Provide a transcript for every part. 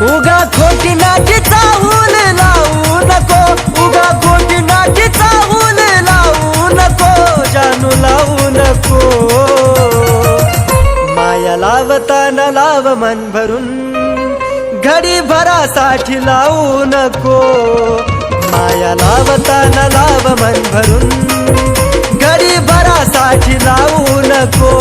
उगा खोटी नाटी चाहूल लावू नको, उगा खोटी नाटी चाहूल लावू नको, जानू लावू नको. माया लावताना लाव मन भरून, घडी भरासाठी लावू नको. माया लावताना लाव मन भरून, घडी भरासाठी लावू नको.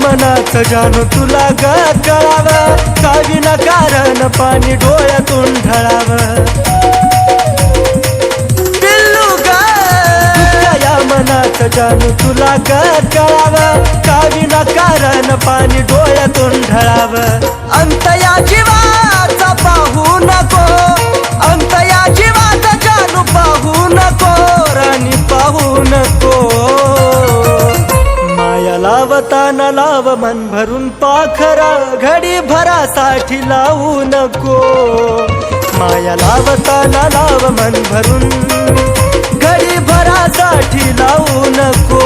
मनाचं जानू तुला ग कळावं, का विनाकारण पाणी डोळ्यातून ढळावं. पिल्लू ग या मनाचं जानू तुला ग कळावं, का विनाकारण पाणी डोळ्यातून ढळावं. अंत या जीवाचा पाहू नको, अंत या जीवाचा जानू पाहू नको, राणी पाहू नको. माया लावताना लाव मन भरून पाखरा, घडी भरासाठी लावू नको. माया लावताना लाव मन भरून, घडी भरासाठी लावू नको.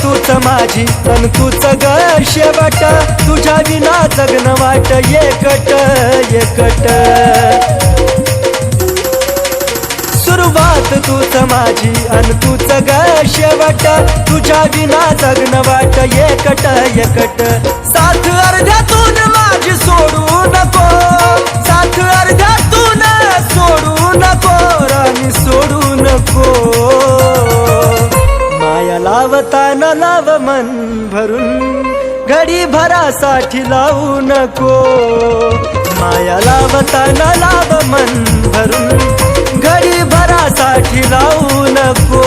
तूच माझी अन तूच ग शेवट, तुझ्या विना जगन वाट एकट एकट. सुरुवात तूच माझी अन तूच ग शेवट, तुझ्या विना जगन वाट एकट एकट. साथ अर्ध्यातून माझी सोडू नको, साथ अर्ध्यातून सोडू नको, राणी सोडू नको. माया लावताना लाव मन भरून, घडी भरासाठी लावू नको. माया लावताना लाव मन भरून, घडी भरासाठी लावू नको.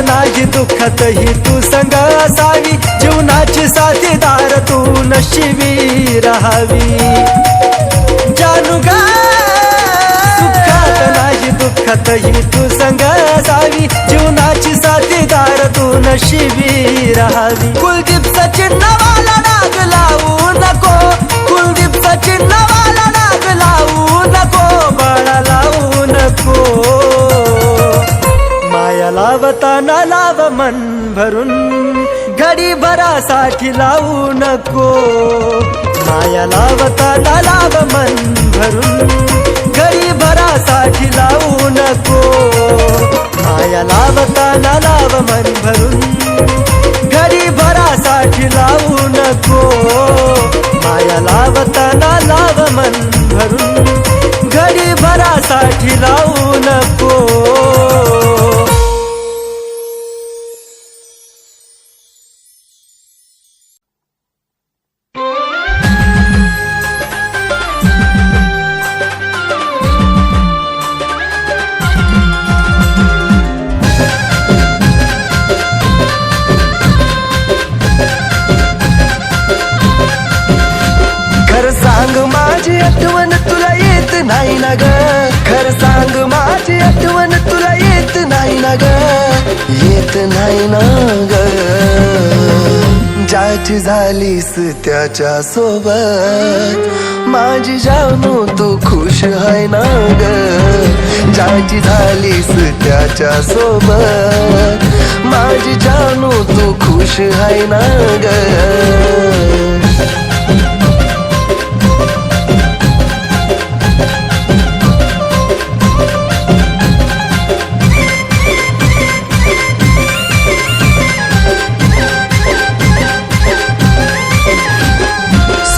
नाही दुःखात ही तू संग असावी, जीवनाची साथीदार तू नशिबी राहावी. जानू ग सुखात नाही दुःखात ही तू संग असावी, जीवनाची साथीदार तू नशिबी राहावी. कुलदीप सचिन नावाला डाग लावू नको, कुलदीप सचिन नावाला डाग लावू नको, बाळा लावू नको. माया लावताना लाव मन भरून, घडी भरासाठी लावू नको. माया लावताना लाव मन भरून, घडी भरासाठी लावू नको. माया लावताना लाव मन भरून, घडी भरासाठी लावू नको. माया लावताना लाव मन भरून, घडी भरासाठी लावू नको. आठवण तुला येत नाही ना ग, खरं सांग माझी आठवण तुला येत नाही ना ग, येत नाही ना ग. ज्याची झालीस त्याच्या सोबत माझी जानू तू खुश आहे ना ग. ज्याची झालीस त्याच्या सोबत माझी जानू तू खुश आहे ना ग.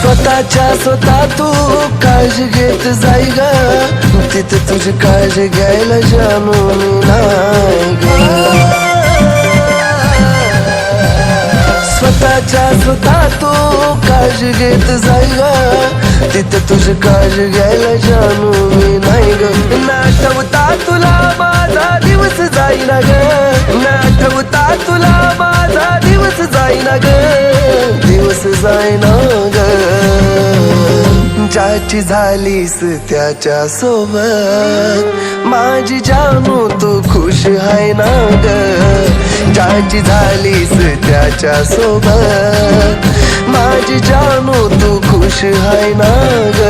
स्वतःच्या स्वतः तू काळजी घेत जाई ग, तिथे तुझी काळजी घ्यायला जानू नाही ग. स्वतःच्या स्वतः तू काळजी घेत जाय ग तिथं तुझी काळजी घ्यायला जानू मी नाही ग ना आठवता तुला माझा दिवस जाईना ग ना आठवता तुला माझा दिवस जाईना ग दिवस जाईना ग ज्याची झालीस त्याच्या सोबत माझी जानू तू खुश आहे ना ग ज्याची झालीस त्याच्या सोबत माझी जानू तू खुश आहे ना ग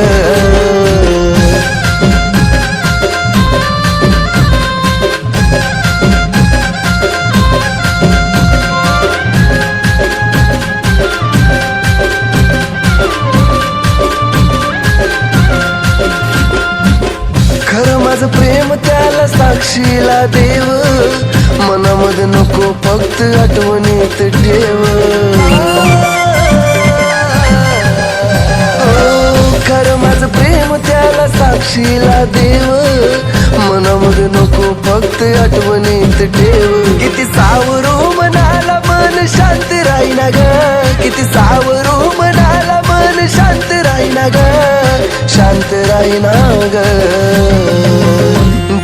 माझं प्रेम त्याला साक्षीला देव मनामध्ये नको फक्त आठवणीत ठेव खरं माझं प्रेम त्याला साक्षीला देव मनामध्ये नको फक्त आठवणीत ठेव किती सावरू मनाला मन शांत राहीना ग किती सावरू मनाला मन शांत राहीना ग शांत राहीना ग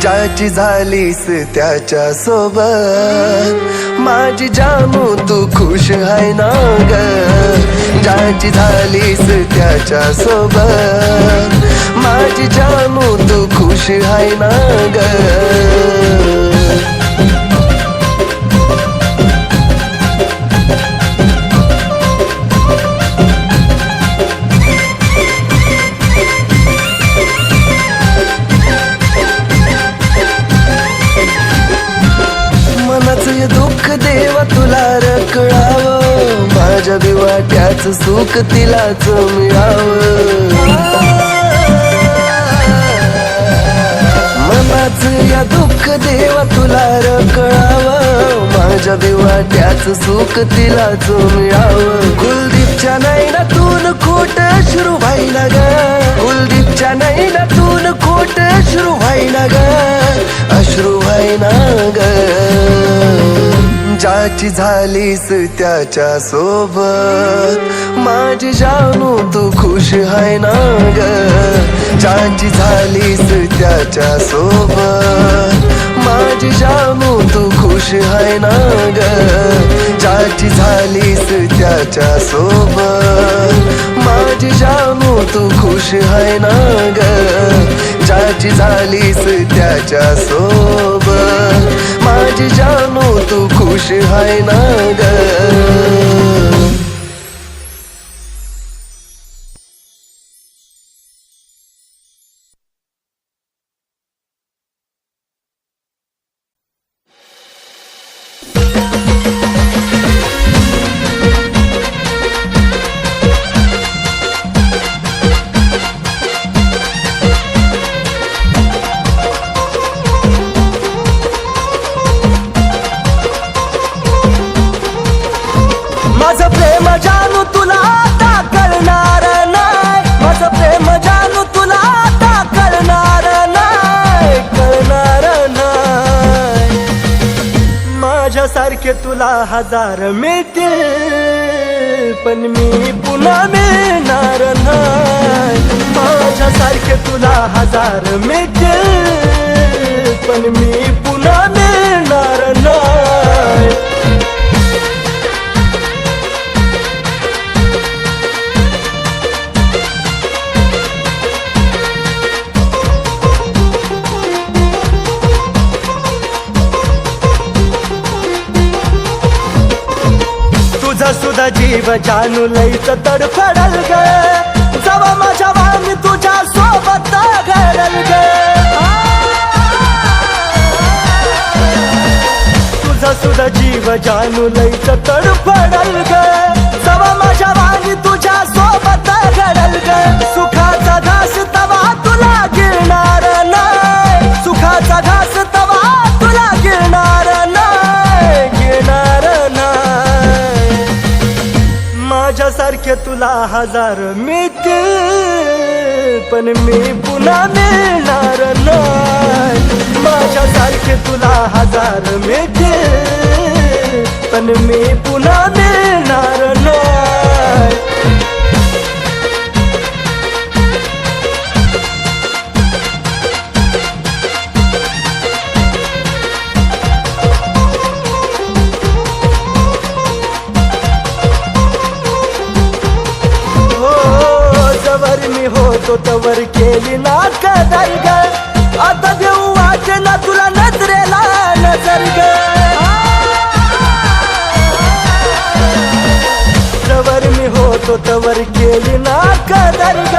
ज्याची झालीस त्याच्या सोबत माझी जानू तू खुश आहे ना ग ज्याची झालीस त्याच्या सोबत माझी जानू तू खुश आहे ना ग दुःख देवा तुला रकळावं माझ्या बिवाट्याचं सुख तिलाच मिळावं मनाचं या दुःख देवा तुला रकळावं माझ्या बिवाट्याचं सुख तिलाच मिळावं कुलदीपच्या नैनातून खोट अश्रू व्हायना ग कुलदीपच्या नैनातून खोट अश्रू व्हायना ग अश्रू व्हायना ग ज्याची झालीस त्याच्या सोबत माझी जानू तू खुश आहे ना ग ज्याची झालीस त्याच्या सोबत माझी जानू तू खुश आहे ना ग ज्याची झालीस त्याच्या सोबत माझी जानू तू खुश आहे ना ग ज्याची झालीस त्याच्या सोबत माझी जानू तू खुश आहे ना ग माझं प्रेम जानू तुला आता कळणार नाही माझं प्रेम जानू तुला आता कळणार नाही कळणार नाही माझ्यासारखे तुला हजार मिळतील पण मी पुन्हा मिळणार नाही माझ्यासारखे तुला हजार मिळतील पण मी पुन्हा मिळणार नाही सुद्धा जीव जानू लईच तडफडल ग जवा माझ्या वाणी तुझ्या सोबत घडल ग तुझा सुद्धा जीव जानू लईच तडफडल ग जवा माझ्या वाणी तुझ्या सोबत घडल ग सुखाचा घास तवा तुला गिळणार नाही सुखाचा घास तवा तुला गिळणार नाही गिळणार नाही माझ्यासारखे तुला हजार मिळतील पण मी पुन्हा मिळणार नाही माझ्यासारखे तुला हजार मिळतील पण मी पुन्हा मिळणार नाही. जवर मी होतो तवर केली ना कदर ग, आता देऊ वाटे ना तुला नजरेला नजर ग. जवर मी होतो तवर केली ना कदर ग,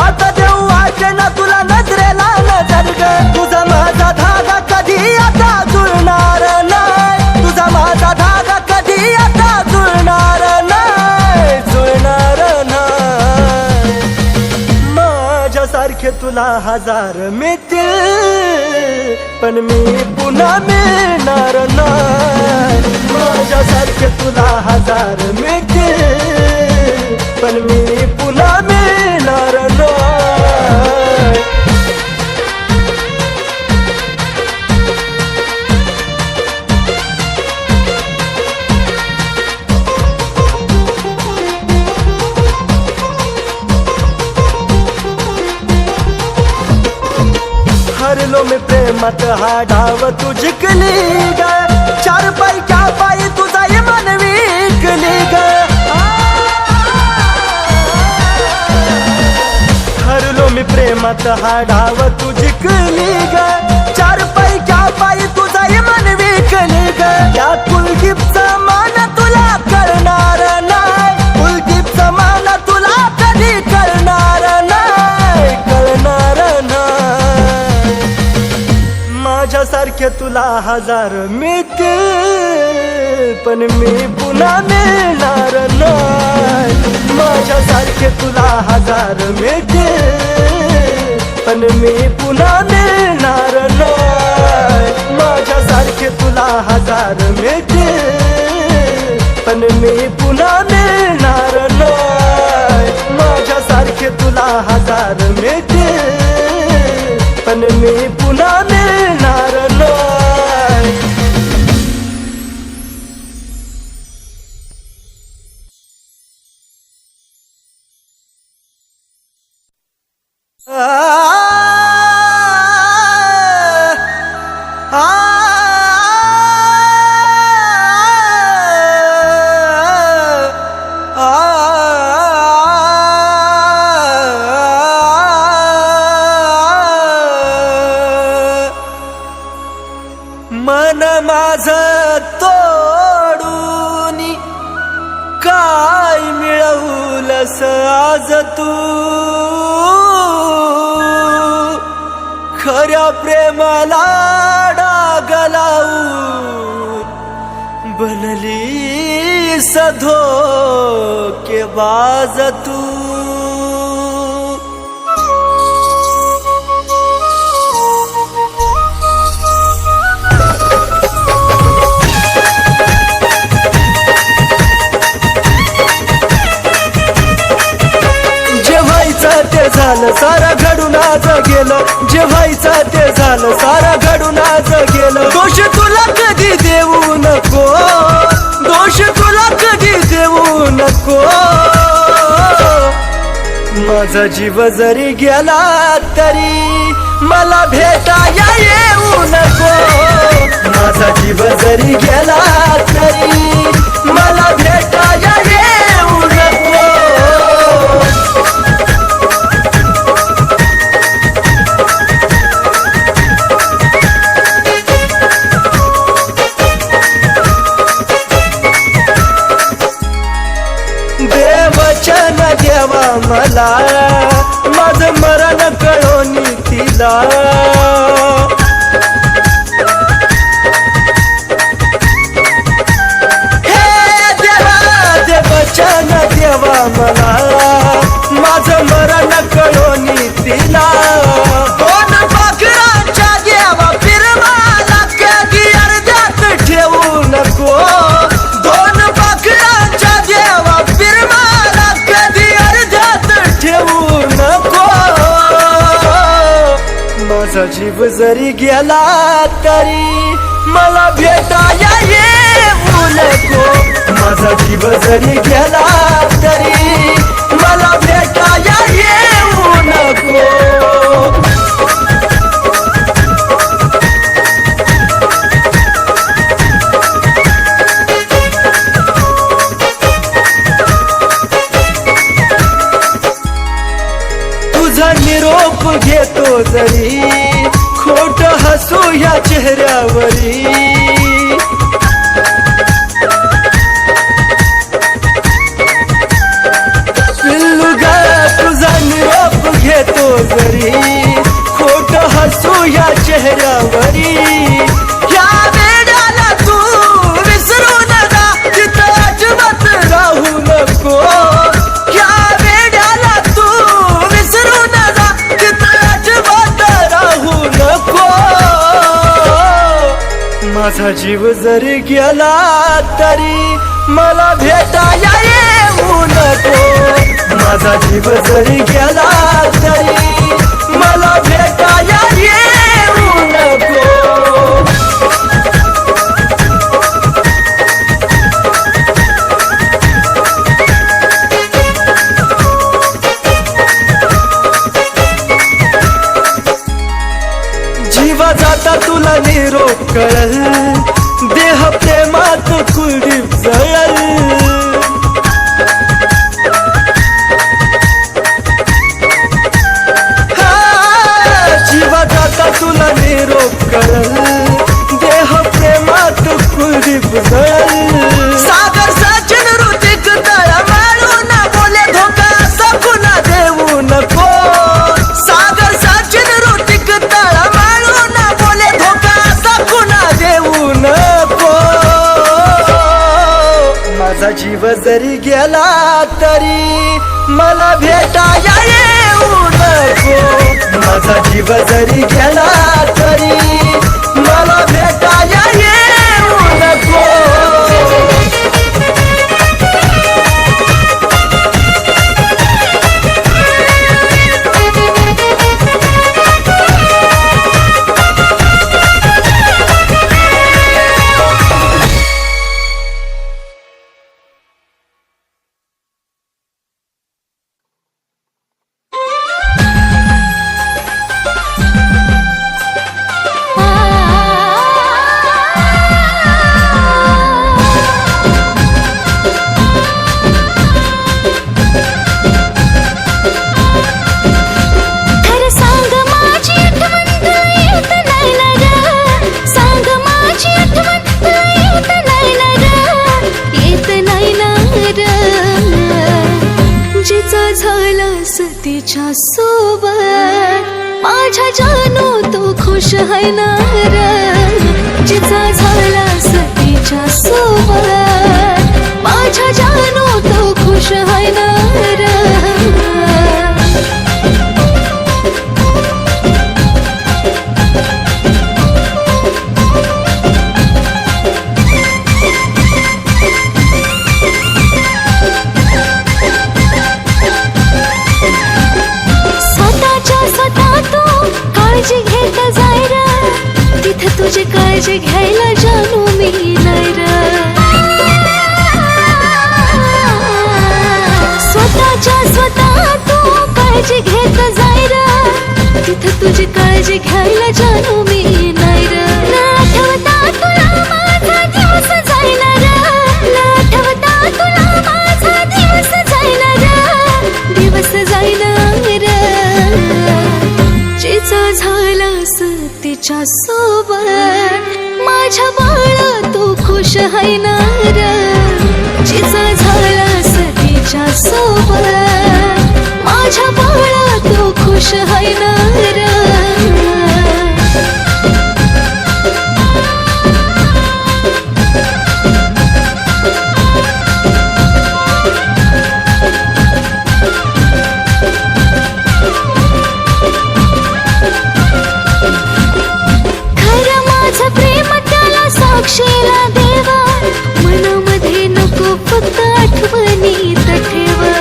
आता देऊ वाटे ना तुला नजरेला नजर ग. तुझा माझा धागा कधी आता जुळणार नाही, तुझा माझा धागा कधी आता जुळणार नाही, जुळणार नाही. माझ्यासारखे तुला हजार मिळतील पण मी पुन्हा मिळणार नाही. माझ्यासारखे तुला हजार मिळतील पण मी पुन्हा मिळणार नाही. हरलो मी प्रेमात हा डाव तू जिंकली ग, चार पायच्या पायी तुझा मन विकली ग. हरलो मी प्रेमात हा डाव तू जिंकली ग, चार पायच्या पायी तुझा मन विकली ग. या कुलदीपचा मान तुला करणार नाही, कुलदीपचा मान तुला कधी करणार नाही, करणार नाही. माझ्यासारखे तुला हजार मिळतील पण मी पुन्हा मिळणार नाही. माझ्यासारखे तुला हजार मिळतील पण मी पुन्हा मिळणार नाही. माझ्यासारखे तुला हजार मिळतील पण मी पुन्हा मिळणार नाही. माझ्यासारखे तुला हजार मिळतील पण मी पुन्हा मिळणार नाही. मन माझ तोडून काय मिळवलंस आज तू, खऱ्या प्रेमाला डाग लावून बनलीस धोकेबाज तू. ते झालं सारा घडून आज गेलं, जे व्हायचं ते झालं सारा घडून आज गेलं. दोष तुला कधी देऊ नको, दोष तुला कधी देऊ नको. माझा जीव जरी गेला तरी मला भेटाया येऊ नको. माझा जीव जरी गेला तरी मला भेटाया येऊ नको. देवचन देवा मला माझं मरण कळोनी तिला. हे देवा देवचन देवा मला माझं मरण कळोनी तिला. दोन पाखरांच्या देवा फिरवाला कधी अर्ध्यात ठेवू नको. दोन पाखरांच्या देवा फिरवाला कधी अर्ध्यात ठेवू नको. माझा जीव जरी गेला तरी मला भेटाया येऊ नको माझा जीव जरी गेला तरी मला भेटाया येऊ नको तुझा निरोप घेतो जरी खोट हसू या चेहऱ्यावरी पिल्लू ग तुझा निरोप घेतो जरी खोट हसू या चेहऱ्यावरी या वेळाला तू विसरू नका तिथं अजिबात राहू नको या वेळाला तू विसरू नका तिथं अजिबात राहू नको माझा जीव जरी गेला तरी मला भेटाया येऊ नको माझा जीव जरी गेला तरी मला भेटाया येऊ नको जीवा जाता तुला निरोप कळल देह प्रेमात कुलदीप जळल जीवा जाता तुला निरोप कळल देह प्रेमात कुलदीप जळल सागर सचिन ऋतिक तळमळू न बोले धोका सकुना देऊ नको सागर सचिन ऋतिक तळमळू न बोले धोका सकुना देऊ नको माझा जीव जरी गेला तरी मला भेटाया येऊ नको माझा जीव जरी गेला तरी मला भेटाया येऊ नको तिच्या सोबत माझ्या जानू तो खुश है ना रे जिचा झाला तिच्या सोबत माझ्या जानू तो खुश है ना रे काळजी घेत जाय र तिथं तुझी काळजी घ्यायला जानू मी नाही र स्वतःच्या स्वतः तू काळजी घेत जाय र तिथं तुझी काळजी घ्यायला जानू मी नाही र ना आठवता तुला माझा दिवस जायला र ना आठवता तुला माझा दिवस जायला र दिवस जायला र जिचा झालास तिच्या सोबत माझ्या बाळा तू खुश है ना रे जिचा झालास तिच्या सोबत माझ्या बाळा तू खुश है ना रे साक्षीला देवा मनामध्ये नको फक्त आठवणीत ठेवा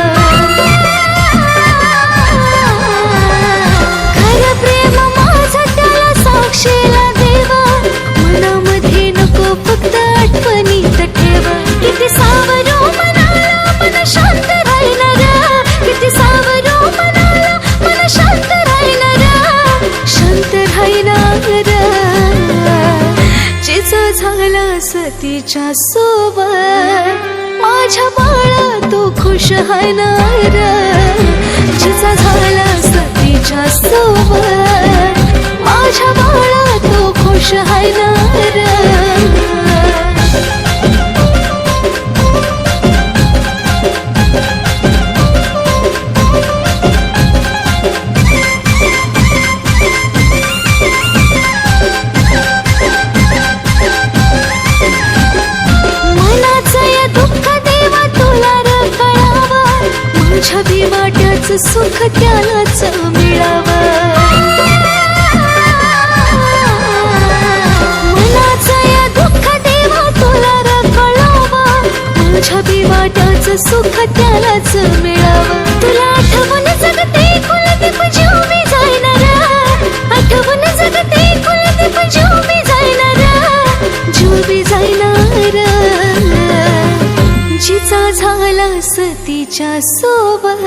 तिच्या सोबत माझ्या बाळा तू खुश आहे ना र जिचा झालास तिच्या सोबत माझ्या बाळा तू खुश आहे ना र छबी वाट्याचं सुख त्यालाच मिळावं मनाचं या दुःख देवा तुला कळावं छबी वाट्याचं सुख त्यालाच मिळावं तुला आठवण जगते कुलदीप जीव मी जाणार आठवण जगते कुलदीप जीव मी जाणार जीव मी जाणार जिचा झाला सतीच्या सोबत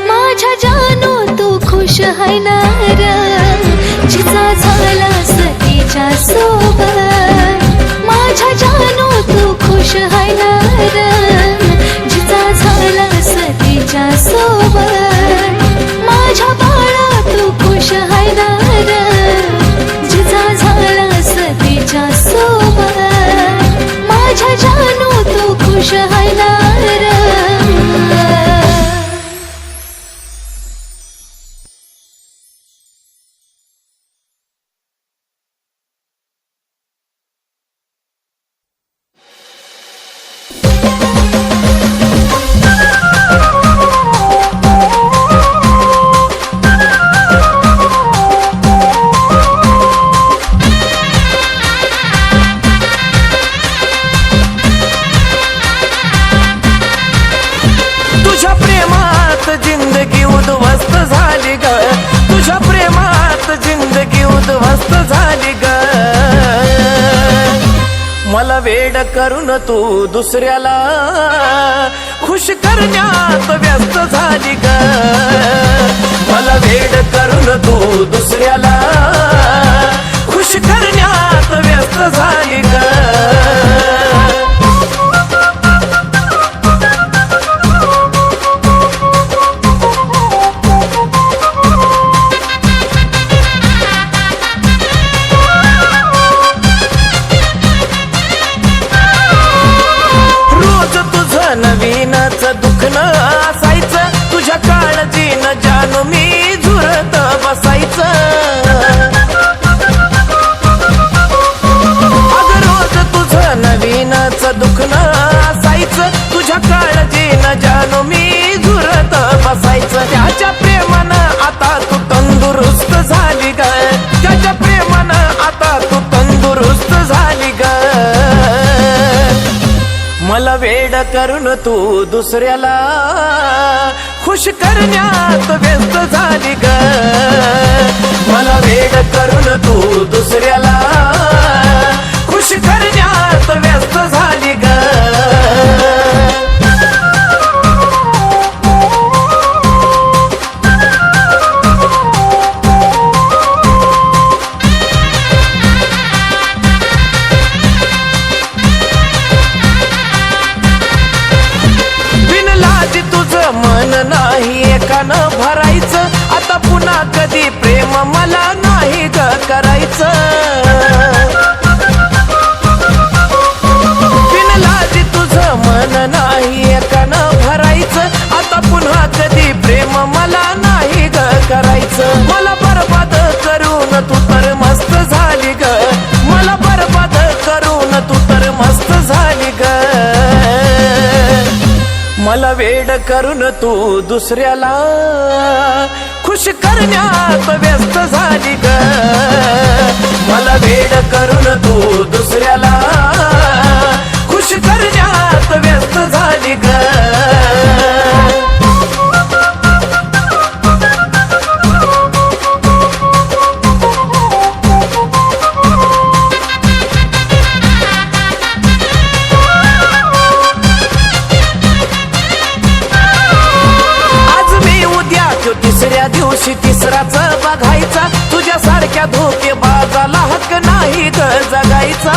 माझ्या जानू तू खुश आहे ना र जिचा झाला सतीच्या सोबत माझ्या जानू तू खुश आहे ना र जिचा झाला सतीच्या सोबत माझ्या बाळा तू खुश आहे ना र जिचा झाला सतीच्या सोबत माझ्या जानू तू खुश आहे ना र जिंदगी उद्ध्वस्त झाली ग तुझ्या प्रेमात जिंदगी उद्ध्वस्त झाली ग मला वेड करून तू दुसऱ्याला खुश करण्यात व्यस्त झाली ग मला वेड करून तू दुसऱ्याला खुश करण्यात व्यस्त झाली ग नवीनच दुःख न असायचं तुझ्या काळजीनं जानू मी झुरत बसायचं अगं रोज तुझं नवीनच दुःख न असायचं तुझ्या काळजीनं जानू मी झुरत बसायचं त्याच्या प्रेमानं आता तू तंदुरुस्त झाली ग त्याच्या प्रेमानं आता तू तंदुरुस्त झाली ग मला वेड करून तू दुसऱ्याला खुश करण्यात व्यस्त झाली ग मला वेड करून तू दुसऱ्याला खुश करण्यात व्यस्त झाली ग मन नाही एकानं भरायचं आता पुन्हा कधी प्रेम मला नाही ग करायचं बिनलाजी तुझं मन नाही एकानं भरायचं आता पुन्हा कधी प्रेम मला नाही ग करायचं मला बरबाद करून तू तर मस्त झाली ग मला बरबाद करून तू तर मस्त झाली ग मला वेड करून तू दुसऱ्याला खुश करण्यात व्यस्त झाली ग मला वेड करून तू दुसऱ्याला खुश करण्यात व्यस्त झाली ग तिसऱ्या दिवशी तिसराच बघायचा तुझ्यासारख्या धोकेबाजाला हक्क नाही ग जगायचा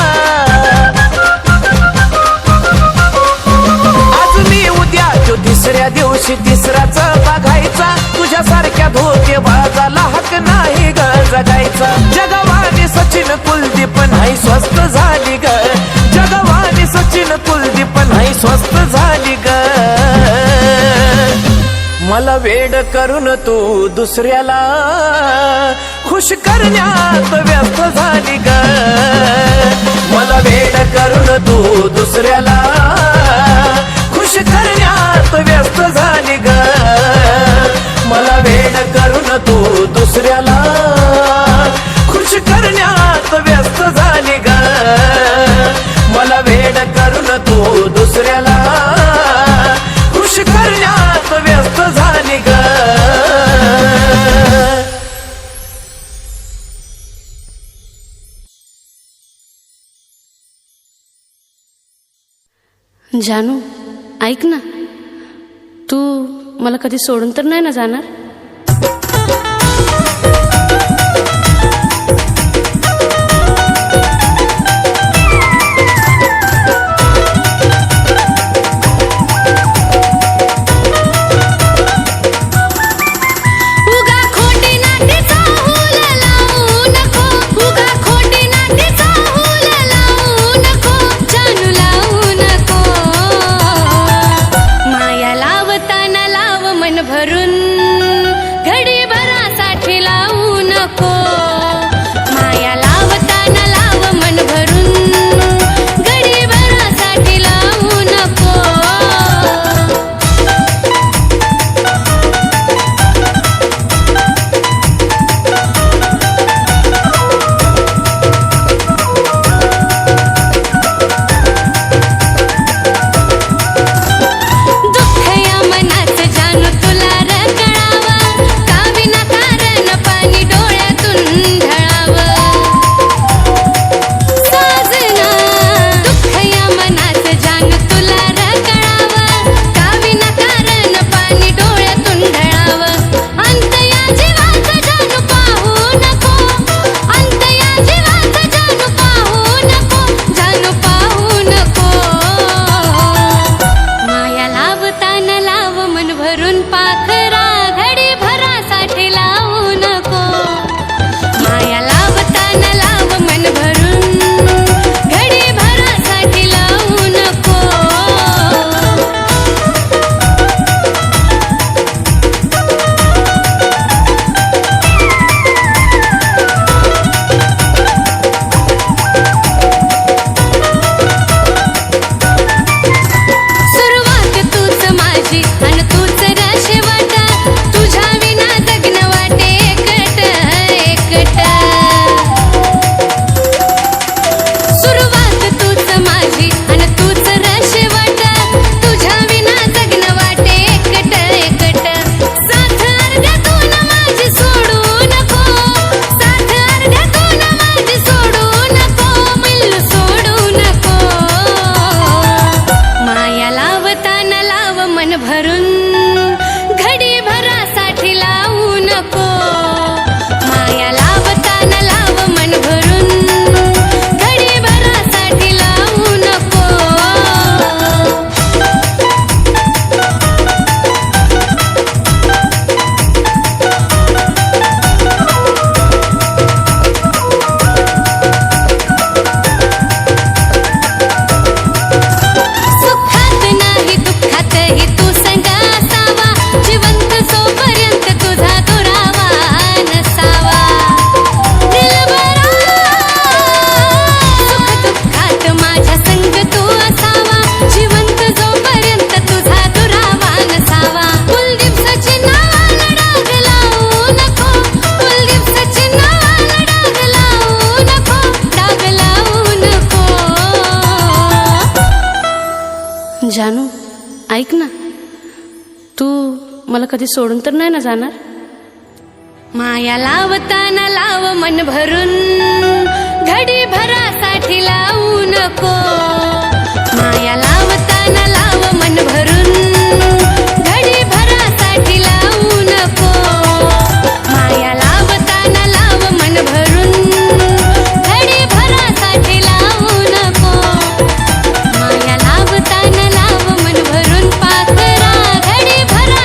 दिवशी तिसराच बघायचा तुझ्यासारख्या धोकेबाजाला हक नाही ग जगायचा जगवानी सचिन कुलदीप नाही स्वस्त झाली ग जगवानी सचिन कुलदीप नाही स्वस्त झाली ग मला वेड करून तू दुसऱ्याला खुश करण्यात व्यस्त झाली ग मला वेड करून तू दुसऱ्याला खुश करण्यात व्यस्त झाली ग मला वेड करून तू दुसऱ्याला खुश करण्यात व्यस्त झाली ग मला वेड करून तू दुसऱ्याला खुश करण्यात व्यस्त झाली ग जानू ऐक ना, तू मला कधी सोडून तर नाही ना जाणार? जानू ऐक ना, तू मला कधी सोडून तर नाही ना जाणार? माया लावताना लाव मन भरून, घडी भरासाठी लावू नको. माया लावताना लाव मन भरून, घडी भरासाठी लावू नको. माया लावताना लाव मन भरून, घडी भरासाठी लावू नको. माया लावताना लाव मन भरून, पाखरा घडी भरा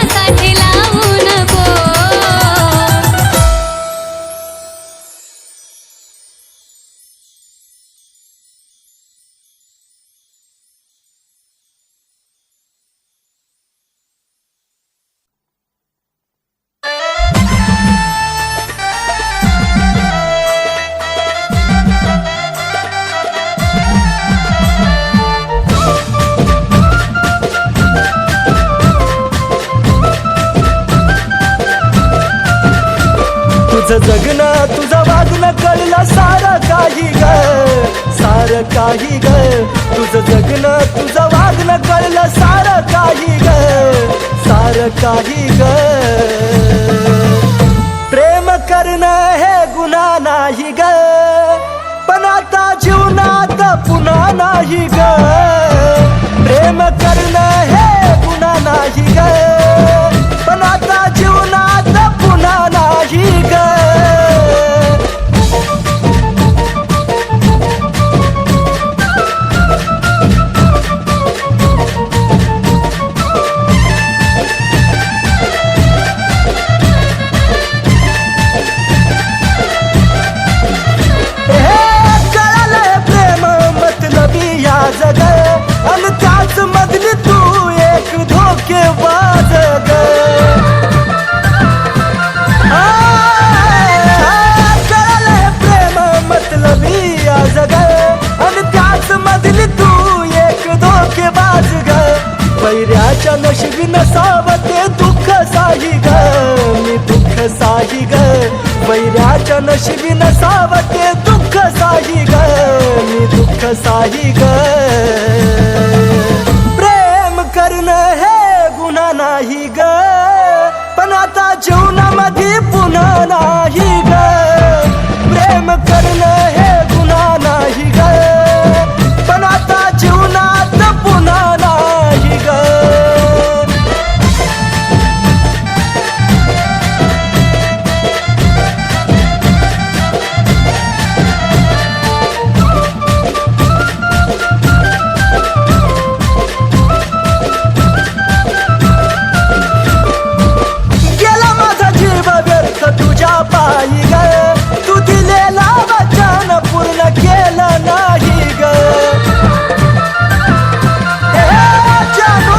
तुझं जगणं तुझं वागणं कळलं सारं काही ग, सारं काही ग. तुझं जगणं तुझं वागणं कळलं सारं काही ग, सारं काही ग. प्रेम करणं हे गुन्हा नाही ग, पण आता जीवनात पुन्हा नाही ग. प्रेम करणं हे गुन्हा नाही ग, पण आता जीवनात पुन्हा नाही ग. जग आणि त्याच मधली तू एक धोकेबाज ग. कळलं प्रेम मतलबी या जग आणि त्याच मधली तू एक धोकेबाज ग. वैऱ्याच्या नशिबी नसावं ते दुःख साही ग, मी दुःख साही ग. वैऱ्याच्या नशिबी नसावं ते दुःख साही ग, मी दुःख साही ग. प्रेम करणं हे गुन्हा नाही ग, पण आता जीवनामध्ये पुन्हा नाही ग. प्रेम करणं हे गुन्हा नाही ग, पण आता जीवनात पुन्हा नाही ग. तुझ्या पायी ग, तू दिलेला वचन पूर्ण केलं नाही ग. जानू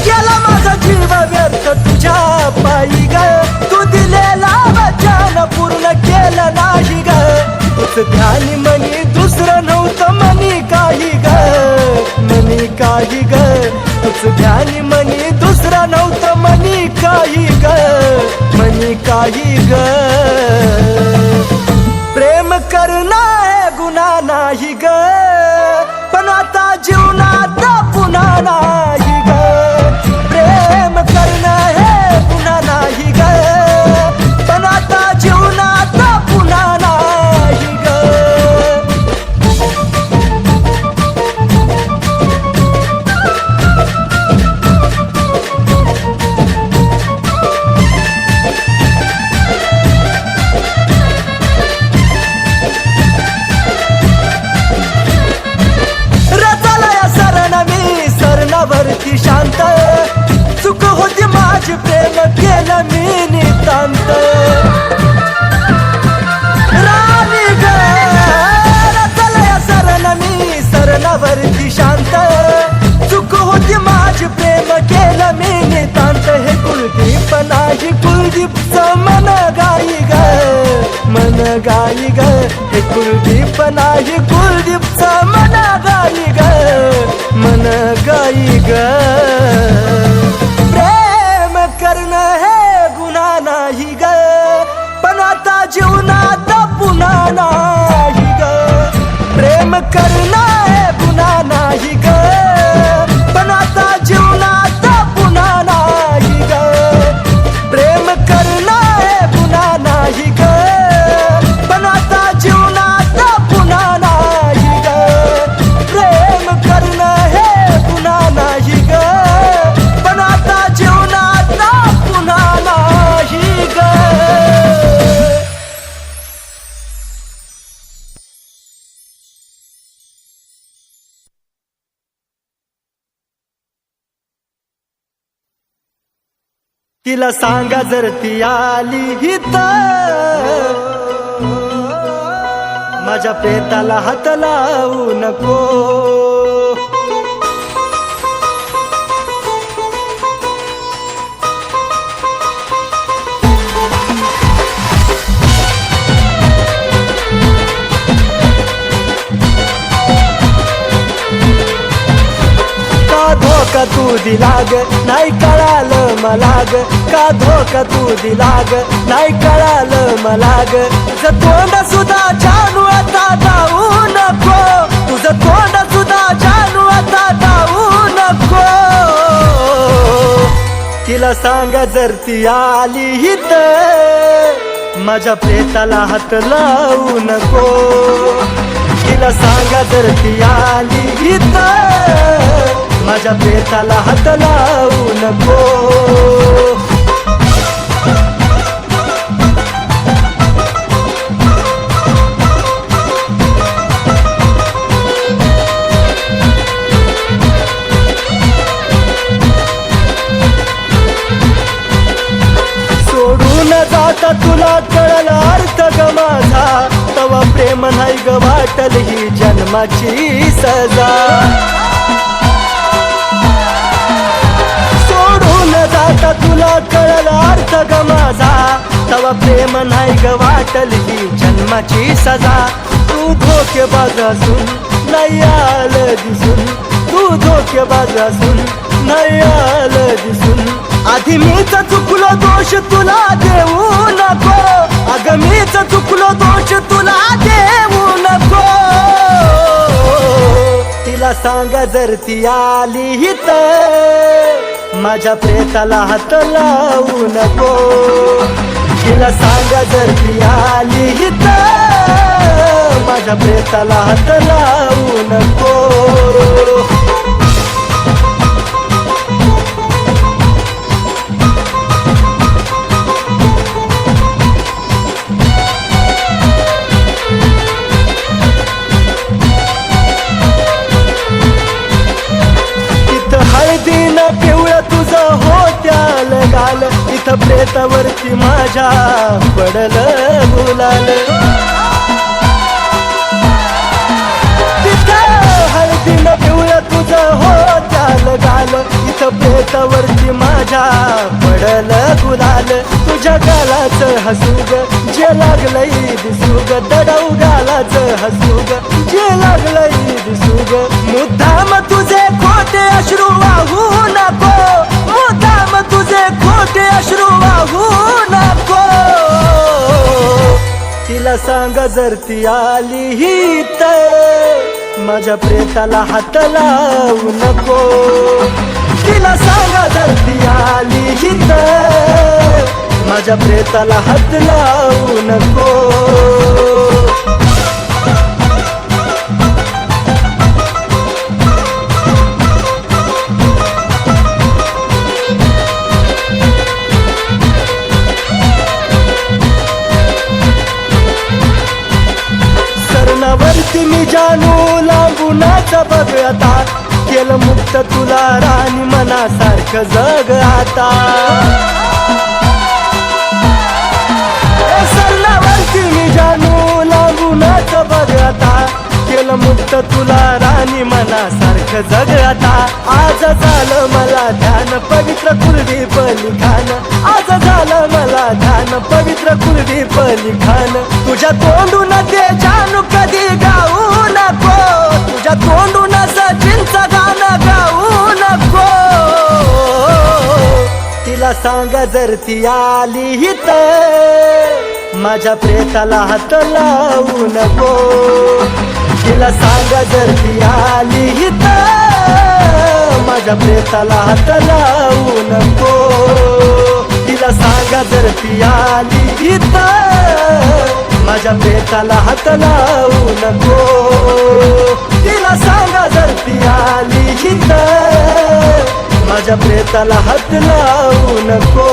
गेला माझा जीव व्यर्थ तुझ्या पायी ग, तू दिलेला वचन पूर्ण केलं नाही ग. तुझ ध्यानी मनी दुसरं नव्हतं मनी काही ग, मनी काही ग. तुझ ध्यानी मनी दुसरं नव्हतं मनी काही ग, मनी काही ग. प्रेम करणं हे गुन्हा नाही ग, पण आता जीवनात पुन्हा नाही ग. प्रेम करणं हे गुन्हा नाही ग, पण आता जीवनात पुन्हा नाही ग. वरती शांत चुक होती माझी प्रेम केलं मी नितांत. राणी ग रचलया सरण मी सरणावरती शांत चुक होती माझी प्रेम केलं मी नितांत. हे कुलदीप नाही कुलदीपचं मन गाई ग, मन गाई ग. हे कुलदीप नाही कुलदीपचं मन गाई ग, मन गाई ग. प्रेम करणं हे गुन्हा नाही ग, पण आता जीवनात पुन्हा नाही ग. प्रेम करणं हे गुन्हा नाही ग, पण आता जीवनात पुन्हा नाही ग. प्रेम करणं हे गुन्हा नाही ग, पण आता जीवनात पुन्हा नाही ग. प्रेम करणं हे गुन्हा नाही ग, पण आता जीवनात पुन्हा नाही ग. तिला सांगा जर ती आली तर माझ्या प्रेताला हात लावू नको. का धोका तू तू दिला ग नाही कळालं मला ग का धोका तू दिला ग नाही कळालं मला ग तुझं तोंड सुद्धा जानू आता जाऊ नको तुझं तोंड सुद्धा जानू आता जाऊ नको तिला सांगा जर ती आली तर माझ्या प्रेताला हात लावू नको तिला सांगा जर ती आली तर माझ्या प्रेताला हात लावू नको सोडून जाता तुला कळला अर्थ ग माझा तवा प्रेम नाही ग वाटल ही जन्माची सजा सोडून जाता तुला कळला अर्थ ग माझा तवा प्रेम नाही ग वाटल ही जन्माची सजा तू धोकेबाज असून नाही आलं दिसून तू धोकेबाज असून नाही आलं दिसून आधी मीच चुकलो दोष तुला देऊ नको अगं मीच चुकलो दोष तुला देऊ नको तिला सांगा जर ती आली तर माझ्या प्रेताला हात लावू नको तिला सांगा जर ती आली तर माझ्या प्रेताला हात लावू नको पिवळं तुझं होत्याल गाल इथं प्रेतावरती माझ्या पडलं गुलाल तिथं हळदीनं पिवळं तुझं होत्याल गाल इथं प्रेतावरती माझ्या पडलं गुलाल तुझ्या गालाचं हसू ग जे लागलंय दिसू ग दडवू गालाचं हसू ग जे लागलंय दिसू ग मुद्दाम तुझे खोटे अश्रू वाहू नको मुद्दाम तुझे खोटे अश्रू वाहू नको तिला सांगा जर ती आली तर माझ्या प्रेताला हात लावू नको तिला सांगा जर ती आली तर माझ्या प्रेताला हात लावू नको सरणावरती मी जानू लांबूनाचा बघ आता केलं मुक्त तुला राणी मनासारखं जग आता सरणावरती मी जानू लांबूनाचा बघ आता केलं मुक्त तुला राणी मनासारखं जग आता आज झालं मला ध्यान पवित्र कुलदीप लिखाण आज झालं मला ध्यान पवित्र कुलदीप लिखाण तुझ्या तोंडून ते जानू कधी गाऊ नको तुझ्या तोंडून सचिनचं गाणं गाऊ नको तिला सांगा जर ती आली तर माझ्या प्रेताला हात लावू नको तिला सांगा जर ती आली तर माझ्या प्रेताला हात लावू नको तिला सांगा जर ती आली तर माझ्या प्रेताला हात लावू नको तिला सांगा जर ती आली तर माझ्या प्रेताला हात लावू नको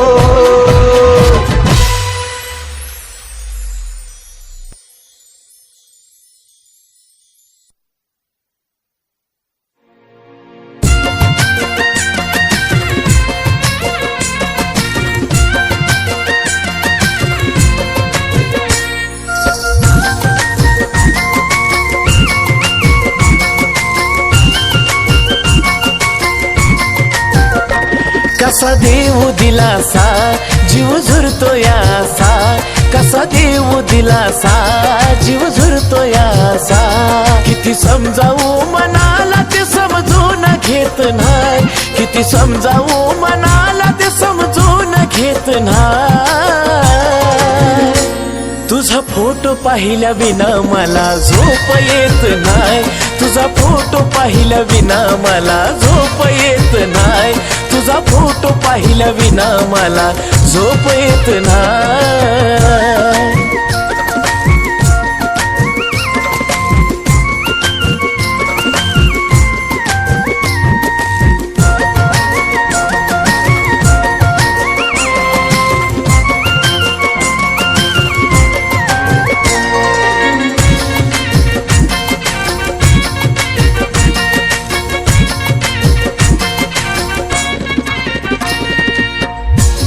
कसा देऊ दिलासा जीव झुरतो यासा कसा देऊ दिलासा जीव झुरतो यासा किती समजावू मनाला ते समजून घेत नाही किती किती समजावू मनाला ते समजून घेत नाही. तुझा फोटो पाहिल्या विना मला झोप येत नाही. तुझा फोटो पाहिल्या विना मला झोप येत नाही. तुझा फोटो पाहिल्या विना मला झोप येत नाही.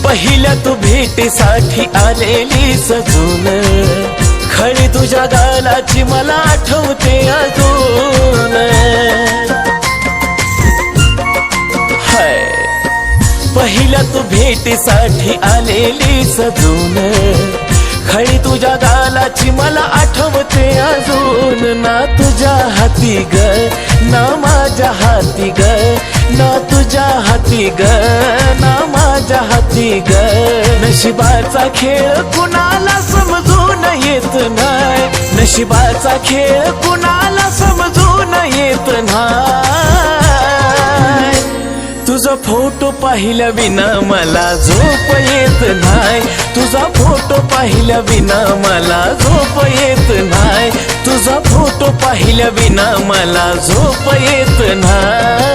पहिल्या तू भेटीसाठी आलेली सजून खळी तुझ्या गालाची मला आठवते अजून. हाय पहिल्या तू भेटीसाठी आलेली सजून खळी तुझ्या गालाची मला आठवते अजून. ना तुझ्या हाती ग ना माझ्या हाती ग, ना तुझ्या हाती ग ना माझ्या हाती ग. नशिबाचा खेळ कुणाला समजून येत नाही. नशिबाचा खेळ कुणाला समजून येत नाही. तुझा फोटो पाहिल्या विना मला झोप येत नाही. तुझा फोटो पाहिल्या विना मला झोप येत नाही. तुझा फोटो पाहिल्या विना मला झोप येत नाही.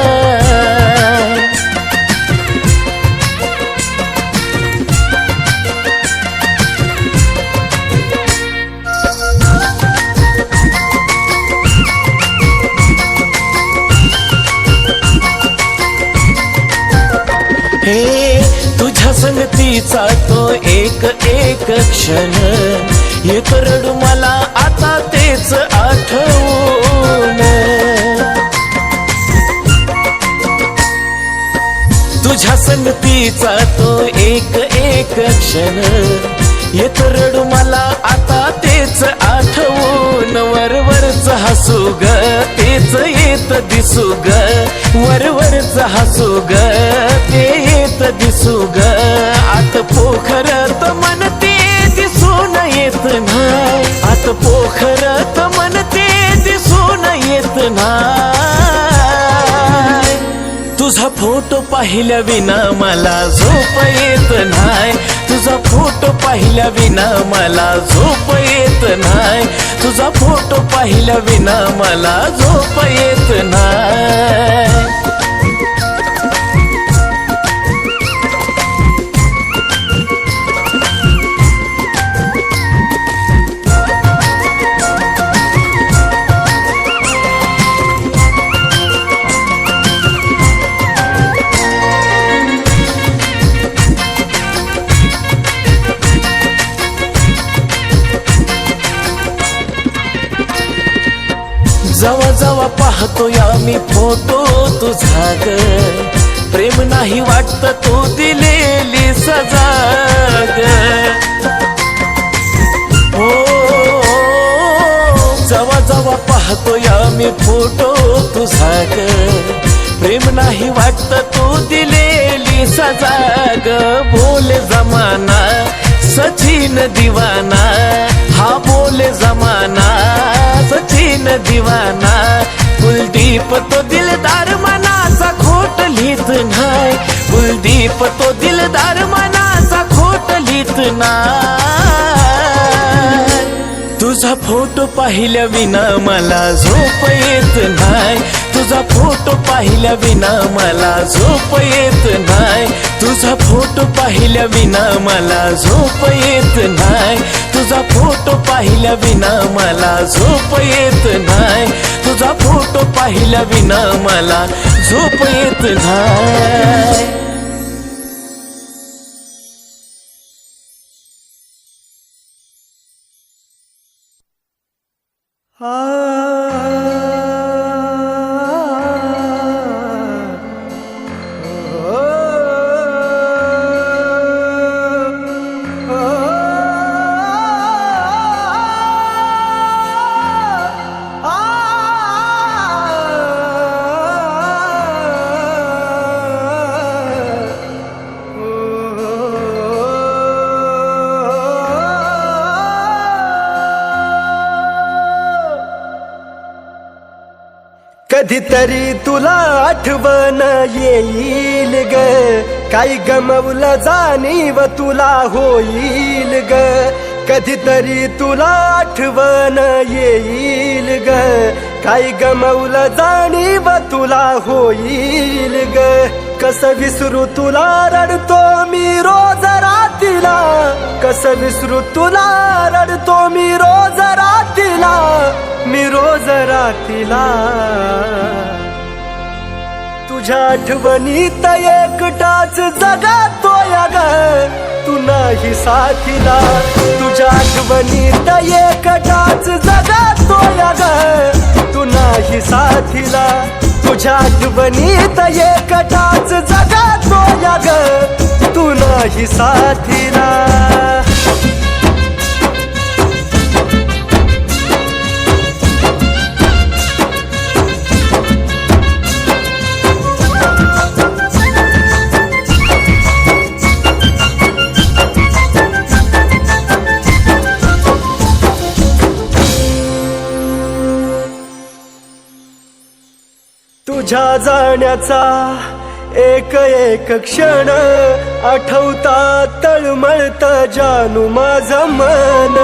हे तुझ्या संगतीचा तो एक एक क्षण येत रडू मला आता तेच आठवून. तुझ्या संगतीचा तो एक एक क्षण येत रडू मला आता तेच आठवून. वरवरच हसू ग तेच येत दिसू ग, वरवरच हसू ग ते येत दिसू ग. आत पोखरत मन ते दिसून येत नाही. आत पोखरत मन ते दिसून येत नाही. तुझा फोटो पाहिल्या विना मला झोप येत नाही. तुझा फोटो पाहिल्या विना मला झोप येत नाही. तुझा फोटो पाहिल्या विना मला झोप येत नाही. जवा जवा पाहतो या मी फोटो तुझा ग, प्रेम नाही वाटत तू दिलेली सजा ग. हो जवा जवा पाहतो या मी फोटो तुझा ग, प्रेम नाही वाटत तू दिलेली सजा ग. बोले जमाना सचिन दिवाना, हा बोले जमाना सचिन दिवाना. कुलदीप तो दिलदार मनाचा खोट लिहित नाही. कुलदीप तो दिलदार मनाचा खोट लिहित नाही. तुझा फोटो पाहिल्या विना मला झोप येत नाही. तुझा फोटो पाहिल्या विना मला झोप येत नाही. तुझा फोटो पाहिल्या विना मला झोप येत नाही. तुझा फोटो पाहिल्या विना मला झोप येत नाही. तुझा फोटो पाहिल्या विना मला झोप येत नाही. कधीतरी तुला आठवण येईल ग, काही गमवलं जाणीव तुला होईल ग. कधीतरी तुला आठवण येईल ग, काही गमवलं जाणीव तुला होईल ग. कसं विसरू तुला रडतो मी रोज रातीला, कसं विसरू तुला रडतो मी रोज रातीला, मी रोज रातीला. तुझ्या आठवणीत एकटाच जगातोय ग, तू नाही साथीला. तुझ्या आठवणीत एकटाच जगातोय ग, तू नाही साथीला. तुझ्या आठवणीत एकटाच जगातोय ग, तू नाही साथीला. तुझ्या जाण्याचा एक एक क्षण आठवता तळमळत जानू माझं मन.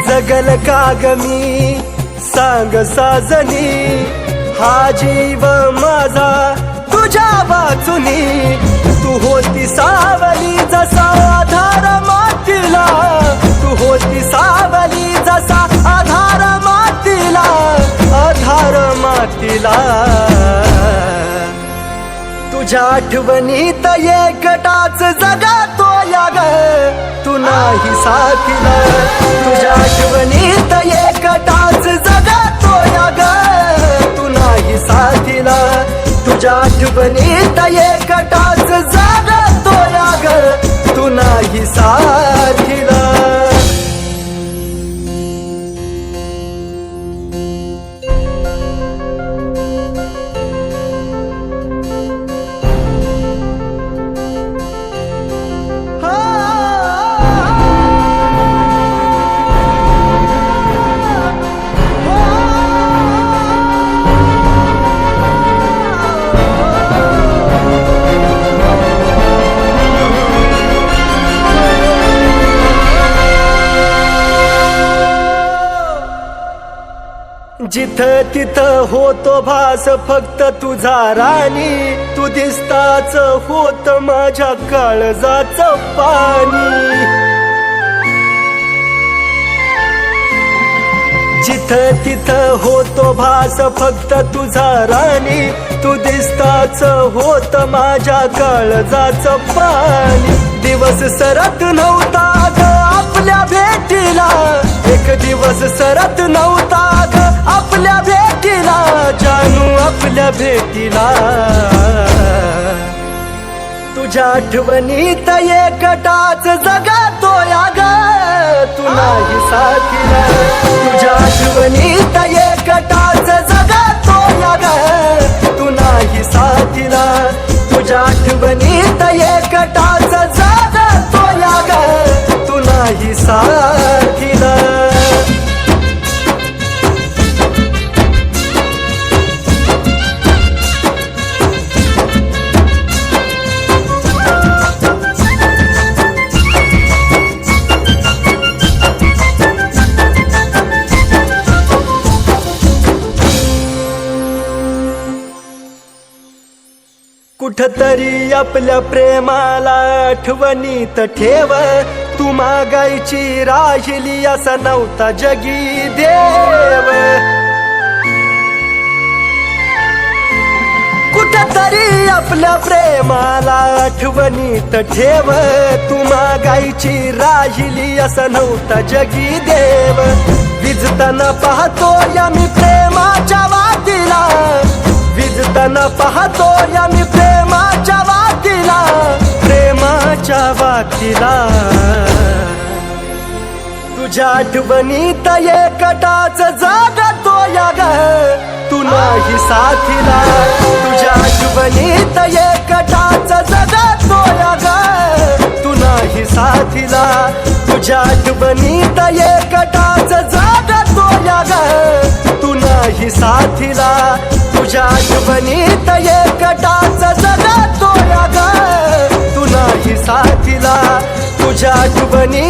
जगल का ग मी सांग साजनी, हा जीव माझा तुझ्या वाचुनी. तू होती सावली जसा आधार मातीला, तू होती सावली जसा आधार मातीला, आधार मातीला. तुझ्या आठवणीत एकटाच जगातोय ग, तू नाही साथीला. तुझ्या आठवणीत एकटाच जगातोय ग, तू नाही साथीला. तुझ्या आठवणीत एकटाच जगातोय ग, तू नाही साथीला. जिथं तिथं होतो भास फक्त तुझा राणी, तू दिसताच होत माझ्या काळजाचं पाणी. जिथं तिथं होतो भास फक्त तुझा राणी, तू दिसताच होत माझ्या काळजाचं पाणी. दिवस सरत नव्हता ग आपल्या भेटीला, एक दिवस सरत नव्हता ग आपल्या भेटीला, जानू आपल्या भेटीला. तुझ्या आठवणीत एकटाच जगातोय ग, तू नाही साथीला. तुझ्या आठवणीत एकटाच जगातोय ग, तू नाही साथीला. तुझ्या आठवणीत एकटाच जगातोय ग, तू नाही साथीला. कुठतरी आपल्या प्रेमाला आठवणीत ठेव, तू मागायची राहिली असा नव्हता जगी देव. कुठतरी आपल्या प्रेमाला आठवणीत ठेव, तू मागायची राहिली असा नव्हता जगी देव. विजताना पाहतो या मी प्रेमाच्या वातीला, विजताना पाहतो या मी प्रेमाच्या वातीला, प्रेमाच्या वातीला. तुझ्या आठवणीत एकटाच जगतोय ग, तू नाही साथीला. तुझ्या आठवणीत एकटाच जगतोय ग, तू नाही साथीला. तुझ्या आठवणीत एकटाच तोल्या ग तू नाही साथीला तुझ्या आठवणीत एकटाच जगा तोल्या ग तू नाही साथीला तुझ्या आठवणी